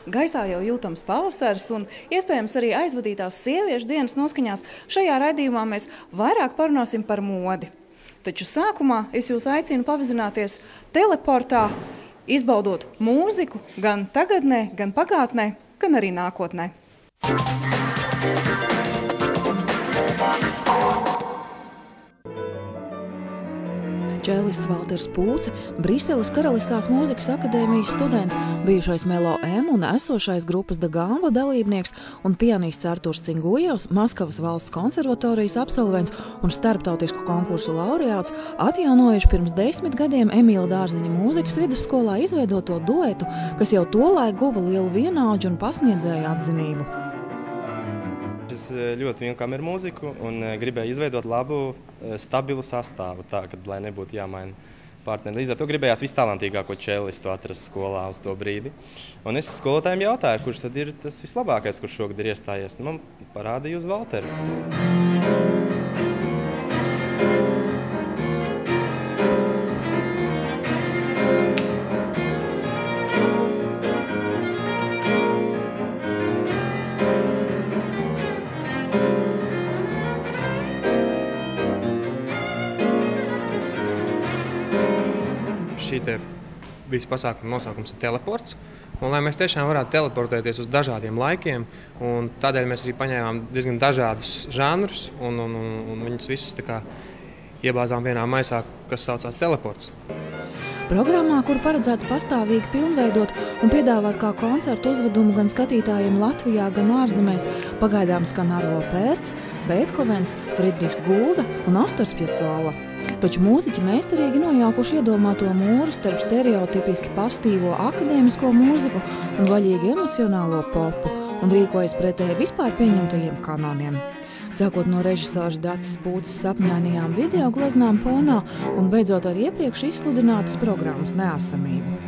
gaisā jau jūtams pavasars un iespējams arī aizvadītās sieviešu dienas noskaņās. Šajā raidījumā mēs vairāk parunāsim par modi. Taču sākumā es jūs aicinu pavizināties teleportā, izbaudot mūziku gan tagadnē, gan pagātnē, gan arī nākotnē. Čēlists Valters Pūce, Briseles Karaliskās mūzikas akadēmijas students, bijušais Melo M un esošais grupas Da Gamba dalībnieks un pianists Arturs Cingujevs, Maskavas valsts konservatorijas absolvents un starptautisku konkursu laureāts, atjaunojuši pirms 10 gadiem Emīla Dārziņa mūzikas vidusskolā izveidoto duetu, kas jau tolaik guva lielu vienaudžu un pasniedzēju atzinību. Es ļoti mīlu kameru mūziku un gribēju izveidot labu, stabilu sastāvu, tā, kad, lai nebūtu jāmaina partneri. Līdz ar to gribējās vistalantīgāko čēlistu atrast skolā uz to brīdi. Un es skolotājiem jautāju, kurš tad ir tas vislabākais, kurš šogad ir iestājies. Man parādīja uz Valteru. Šī visa pasākuma nosaukums ir teleports, un lai mēs tiešām varētu teleportēties uz dažādiem laikiem, un tādēļ mēs arī paņēmām diezgan dažādus žanrus, un viņus visus tā kā iebāzām vienā maisā, kas saucās teleports. Programmā, kur paredzēts pastāvīgi pilnveidot un piedāvāt kā koncertu uzvedumu gan skatītājiem Latvijā, gan ārzemēs, pagaidām skan Arvo Pērts, Beethovens, Friedrichs Gulda un Astors Piacola. Taču mūziķi meistarīgi nojaukuši iedomāto mūru starp stereotipiski pastīvo akadēmisko mūziku un vaļīgi emocionālo popu un rīkojas pretēji vispār pieņemtajiem kanoniem. Sākot no režisors Dacis Pūces sapņainajām videogleznām fonā un beidzot ar iepriekš izsludinātas programmas neesamību.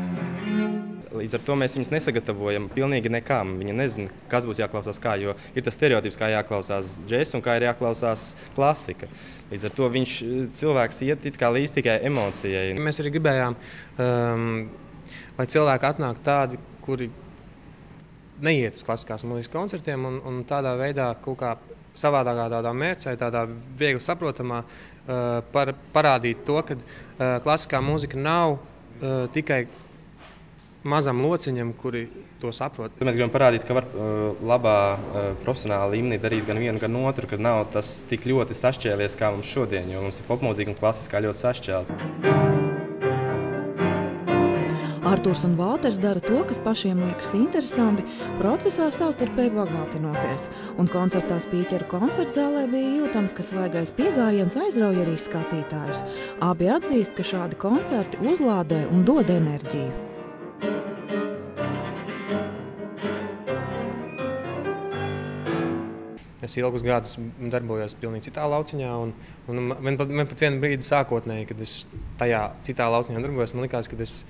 Līdz ar to mēs viņus nesagatavojam pilnīgi nekām. Viņi nezina, kas būs jāklausās kā, jo ir tas stereotips, kā jāklausās džēs un kā ir jāklausās klasika. Līdz ar to cilvēks iet kā līdz tikai emocijai. Mēs arī gribējām, lai cilvēki atnāk tādi, kuri neiet uz klasiskās mūzikas koncertiem un tādā veidā kaut kā savādākā tādā mērcē, tādā viegli saprotamā parādīt to, ka klasiskā mūzika nav tikai mazam lociņam, kuri to saprot. Mēs gribam parādīt, ka var labā profesionālā līmenī darīt gan vienu, gan otru, ka nav tas tik ļoti sašķēlies kā mums šodien, jo mums ir popmūzika un klasiskā ļoti sašķēlta. Arturs un Valters dara to, kas pašiem liekas interesanti, procesā savstarpēji bagātinoties. Un koncertā Spīķeru koncertzālē bija jūtams, ka svaigais piegājiens aizrauja arī skatītājus. Abi atzīst, ka šādi koncerti uzlādē un dod enerģiju. Es ilgus gadus darbojos pilnīgi citā lauciņā, un man pat vienu brīdi sākotnēji, kad es tajā citā lauciņā darbojos, man likās, ka es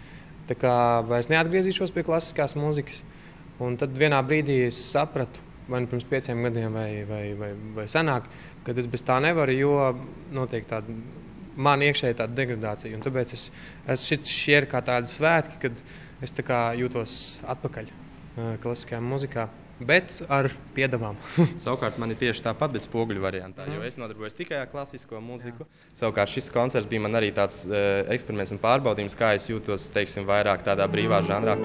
tā kā vairs neatgriezīšos pie klasiskās mūzikas. Un tad vienā brīdī es sapratu, vai nu pirms 5 gadiem vai senāk, ka es bez tā nevaru, jo notiek tāda man iekšēji tāda degradācija. Un tāpēc šie ir kā tādi svētki, kad es tā kā jūtos atpakaļ klasiskajā mūzikā. Bet ar piedevām. Savukārt man ir tieši tāpat, bet spoguļu variantā, jo es nodarbojos tikai ar klasisko mūziku. Savukārt šis koncerts bija man arī tāds eksperiments un pārbaudījums, kā es jūtos, teiksim, vairāk tādā brīvā žanrā.